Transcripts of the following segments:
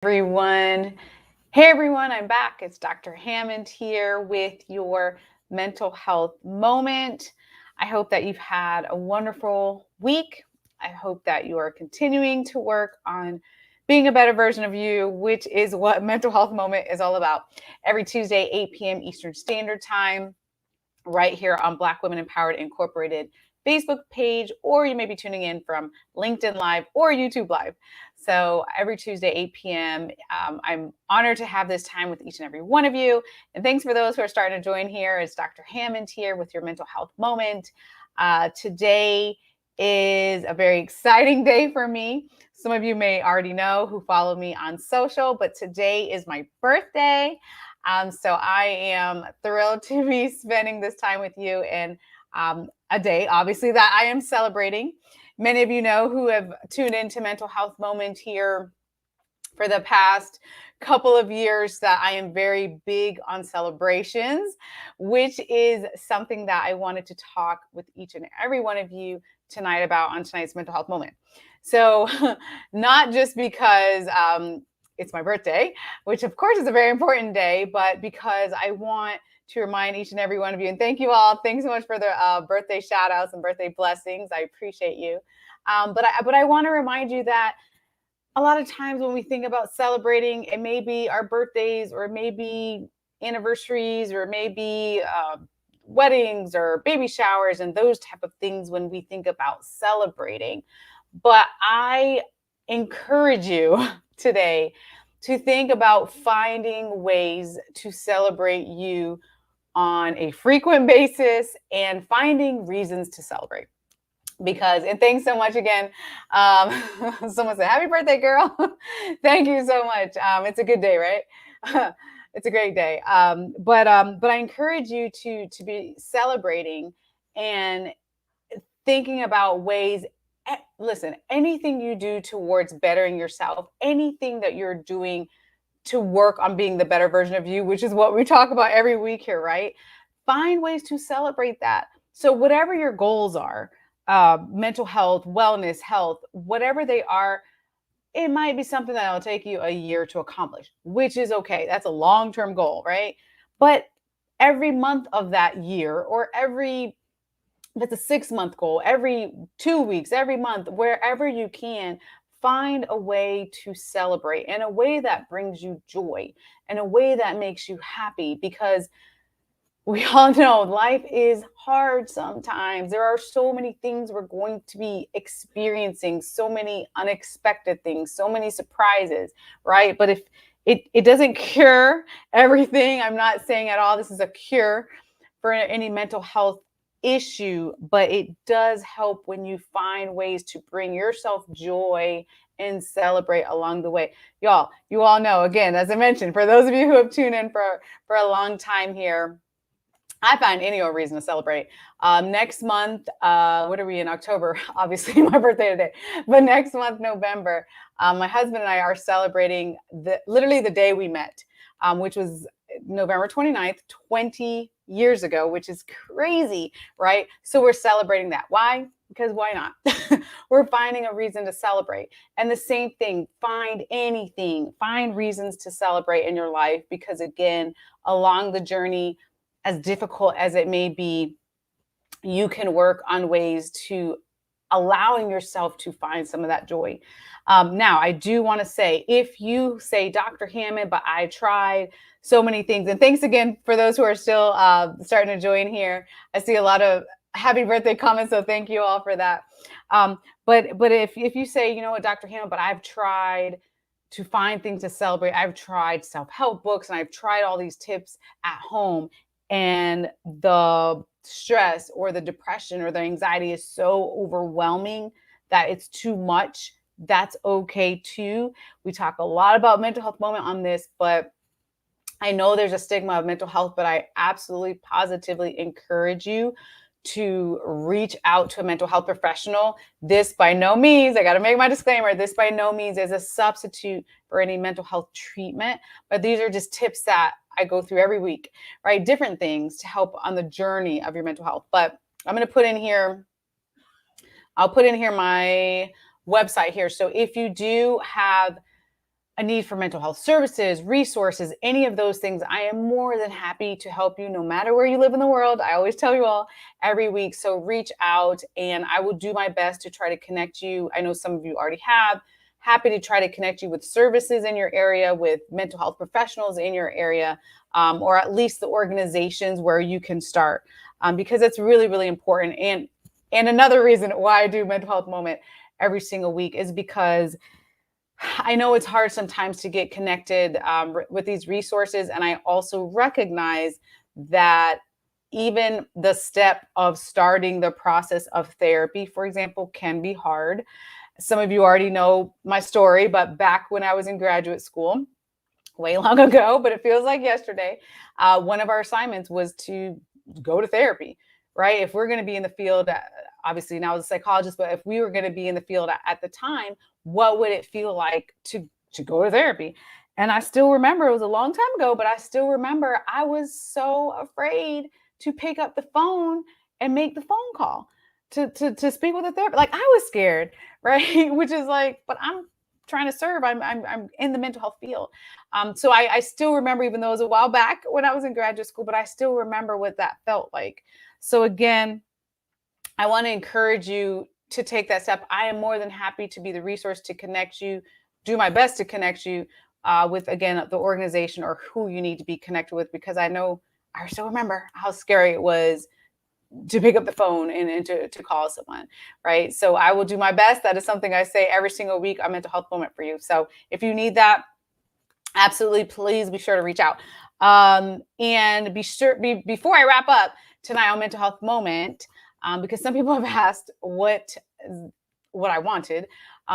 Everyone. Hey everyone, I'm back. It's Dr. Hammond here with your mental health moment. I hope that you've had a wonderful week. I hope that you are continuing to work on being a better version of you, which is what mental health moment is all about. Every Tuesday, 8 p.m. Eastern Standard Time, right here on Black Women Empowered Incorporated Facebook page, or you may be tuning in from LinkedIn Live or YouTube Live. So every Tuesday, 8 p.m., I'm honored to have this time with each and every one of you. And thanks for those who are starting to join here. It's Dr. Hammond here with your mental health moment. Today is a very exciting day for me. Some of you may already know who follow me on social, but today is my birthday. So I am thrilled to be spending this time with you and a day, obviously, that I am celebrating. Many of you know who have tuned into Mental Health Moment here for the past couple of years that I am very big on celebrations, which is something that I wanted to talk with each and every one of you tonight about on tonight's Mental Health Moment. So, not just because it's my birthday, which of course is a very important day, but because I want to remind each and every one of you, and thank you all. Thanks so much for the birthday shout outs and birthday blessings. I appreciate you. But I want to remind you that a lot of times when we think about celebrating, it may be our birthdays or it may be anniversaries or maybe weddings or baby showers and those type of things when we think about celebrating. But I encourage you today to think about finding ways to celebrate you on a frequent basis and finding reasons to celebrate. Because, and thanks so much again. Someone said, "Happy birthday, girl." Thank you so much. It's a good day, right? It's a great day. But I encourage you to be celebrating and thinking about ways. Listen, anything you do towards bettering yourself, anything that you're doing to work on being the better version of you, which is what we talk about every week here, right? Find ways to celebrate that. So, whatever your goals are, mental health, wellness, health, whatever they are, it might be something that will take you a year to accomplish, which is okay. That's a long term goal, right? But every month of that year, or every if it's a 6 month goal, every 2 weeks, every month, wherever you can, find a way to celebrate in a way that brings you joy, in a way that makes you happy, because we all know life is hard sometimes. There are so many things we're going to be experiencing, so many unexpected things, so many surprises, right? But if it doesn't cure everything, I'm not saying at all this is a cure for any mental health issue, but it does help when you find ways to bring yourself joy and celebrate along the way. Y'all, you all know, again, as I mentioned, for those of you who have tuned in for a long time here, I find any old reason to celebrate. Next month, what are we in October? Obviously, my birthday today. But next month, November, my husband and I are celebrating literally the day we met, which was November 29th, 20 years ago, which is crazy, right? So we're celebrating that. Why? Because why not? We're finding a reason to celebrate. And the same thing, find anything, find reasons to celebrate in your life, because again, along the journey, as difficult as it may be, you can work on ways to allowing yourself to find some of that joy. Now, I do want to say, if you say, "Dr. Hammond, but I tried so many things," and thanks again for those who are still starting to join here. I see a lot of happy birthday comments, so thank you all for that. But if you say, "You know what, Dr. Hammond, but I've tried to find things to celebrate. I've tried self-help books and I've tried all these tips at home, and the stress or the depression or the anxiety is so overwhelming that it's too much." That's okay too. We talk a lot about mental health moment on this, but I know there's a stigma of mental health, but I absolutely positively encourage you to reach out to a mental health professional. This by no means, I got to make my disclaimer, this by no means is a substitute for any mental health treatment, but these are just tips that I go through every week, right? Different things to help on the journey of your mental health. But I'm going to put in here, I'll put in here my website here. So if you do have a need for mental health services, resources, any of those things, I am more than happy to help you no matter where you live in the world. I always tell you all every week. So reach out and I will do my best to try to connect you. I know some of you already have. Happy to try to connect you with services in your area, with mental health professionals in your area, or at least the organizations where you can start, because it's really, really important. And another reason why I do Mental Health Moment every single week is because I know it's hard sometimes to get connected with these resources. And I also recognize that even the step of starting the process of therapy, for example, can be hard. Some of you already know my story, but back when I was in graduate school, way long ago, but it feels like yesterday, one of our assignments was to go to therapy, right? If we're going to be in the field, obviously now as a psychologist, but if we were going to be in the field at the time, what would it feel like to go to therapy? And I still remember, it was a long time ago, but I still remember I was so afraid to pick up the phone and make the phone call to speak with a therapist. Like I was scared, right? Which is like, but I'm trying to serve. I'm in the mental health field. So I still remember, even though it was a while back when I was in graduate school, but I still remember what that felt like. So again, I want to encourage you to take that step. I am more than happy to be the resource to connect you, do my best to connect you with, again, the organization or who you need to be connected with, because I know I still remember how scary it was to pick up the phone and to call someone, right? So I will do my best. That is something I say every single week, a mental health moment for you. So if you need that, absolutely, please be sure to reach out. And before I wrap up tonight on Mental Health Moment, because some people have asked what I wanted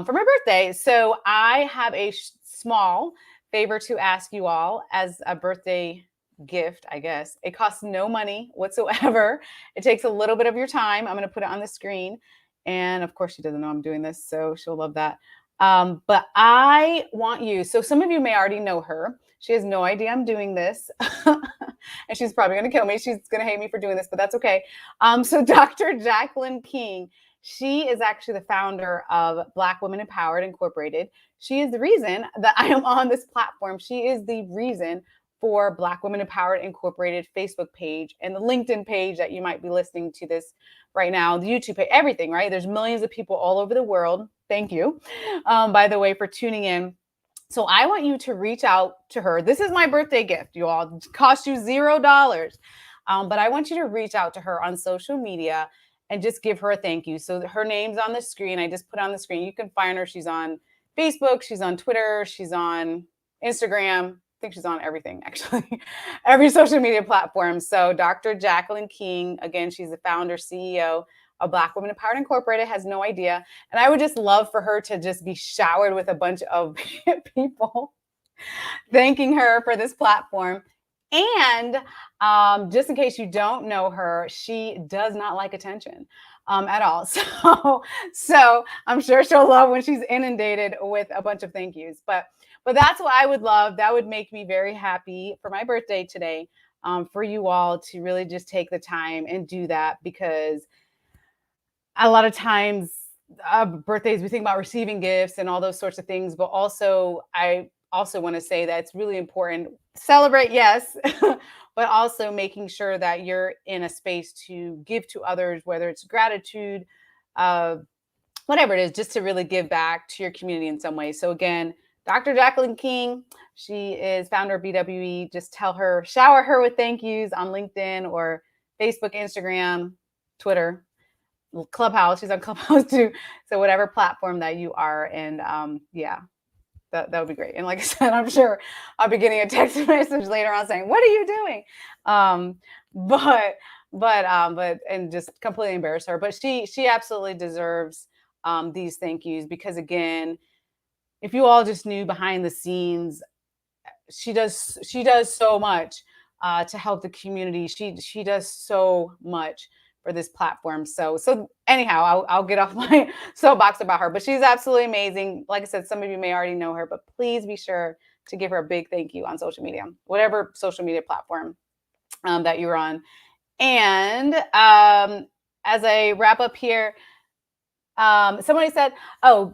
for my birthday. So I have a small favor to ask you all as a birthday gift, I guess. It costs no money whatsoever. It takes a little bit of your time. I'm going to put it on the screen. And of course, she doesn't know I'm doing this, so she'll love that. But I want you, so some of you may already know her. She has no idea I'm doing this. And she's probably going to kill me. She's going to hate me for doing this, but that's okay. So Dr. Jacqueline King, she is actually the founder of Black Women Empowered Incorporated. She is the reason that I am on this platform. She is the reason for Black Women Empowered Incorporated Facebook page and the LinkedIn page that you might be listening to this right now, the YouTube page, everything, right? There's millions of people all over the world. Thank you, by the way, for tuning in. So I want you to reach out to her. This is my birthday gift, you all. It costs you $0. But I want you to reach out to her on social media and just give her a thank you. So her name's on the screen. I just put on the screen. You can find her. She's on Facebook. She's on Twitter. She's on Instagram. I think she's on everything, actually, every social media platform. So Dr. Jacqueline King, again, she's the founder, CEO of Black Women Empowered Incorporated, has no idea. And I would just love for her to just be showered with a bunch of people thanking her for this platform. And just in case you don't know her, she does not like attention at all. So I'm sure she'll love when she's inundated with a bunch of thank yous. But that's what I would love. That would make me very happy for my birthday today, for you all to really just take the time and do that, because a lot of times birthdays, we think about receiving gifts and all those sorts of things, but also I also want to say that it's really important. Celebrate, yes, but also making sure that you're in a space to give to others, whether it's gratitude, whatever it is, just to really give back to your community in some way. So again, Dr. Jacqueline King, she is founder of BWE. Just shower her with thank yous on LinkedIn or Facebook, Instagram, Twitter, Clubhouse. She's on Clubhouse too. So whatever platform that you are. And yeah, that would be great. And like I said, I'm sure I'll be getting a text message later on saying, what are you doing? And just completely embarrass her. But she absolutely deserves these thank yous, because again, if you all just knew behind the scenes, she does so much to help the community. She does so much for this platform. So anyhow, I'll get off my soapbox about her, but she's absolutely amazing. Like I said, some of you may already know her, but please be sure to give her a big thank you on social media, whatever social media platform that you're on. And as I wrap up here, Somebody said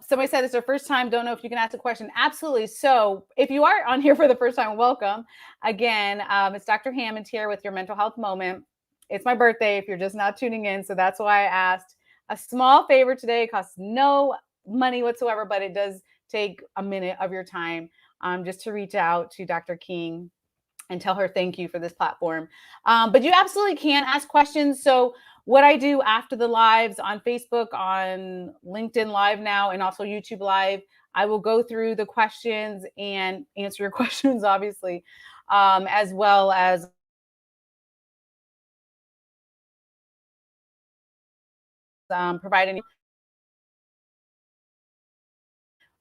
it's their first time. Don't know if you can ask a question. Absolutely. So if you are on here for the first time, welcome. Again, it's Dr. Hammond here with your mental health moment. It's my birthday if you're just not tuning in. So that's why I asked a small favor today. It costs no money whatsoever, but it does take a minute of your time just to reach out to Dr. King and tell her thank you for this platform. But you absolutely can ask questions. So what I do after the lives on Facebook, on LinkedIn Live now, and also YouTube Live, I will go through the questions and answer your questions, obviously, as well as provide any.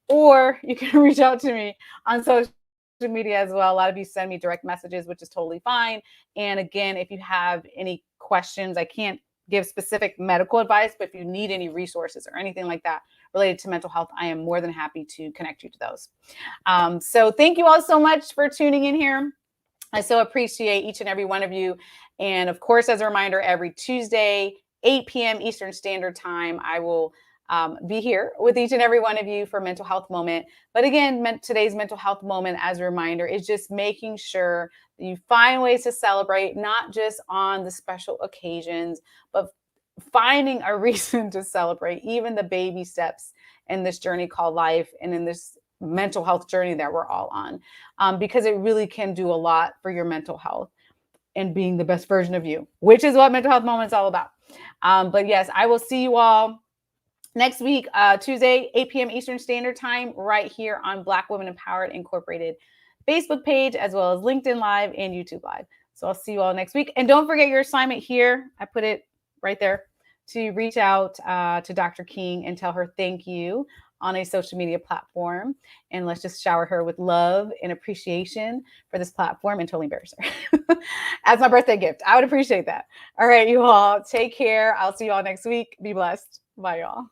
Or you can reach out to me on social media as well. A lot of you send me direct messages, which is totally fine. And again, if you have any questions, I can't give specific medical advice, but if you need any resources or anything like that related to mental health, I am more than happy to connect you to those. So thank you all so much for tuning in here. I so appreciate each and every one of you. And of course, as a reminder, every Tuesday, 8 p.m. Eastern Standard Time, I will be here with each and every one of you for Mental Health Moment. But again, today's Mental Health Moment, as a reminder, is just making sure that you find ways to celebrate, not just on the special occasions, but finding a reason to celebrate, even the baby steps in this journey called life and in this mental health journey that we're all on, because it really can do a lot for your mental health and being the best version of you, which is what Mental Health Moment is all about. But yes, I will see you all next week, Tuesday, 8 p.m. Eastern Standard Time, right here on Black Women Empowered Incorporated Facebook page, as well as LinkedIn Live and YouTube Live. So I'll see you all next week. And don't forget your assignment here. I put it right there to reach out to Dr. King and tell her thank you on a social media platform. And let's just shower her with love and appreciation for this platform and totally embarrass her as my birthday gift. I would appreciate that. All right, you all take care. I'll see you all next week. Be blessed. Bye, y'all.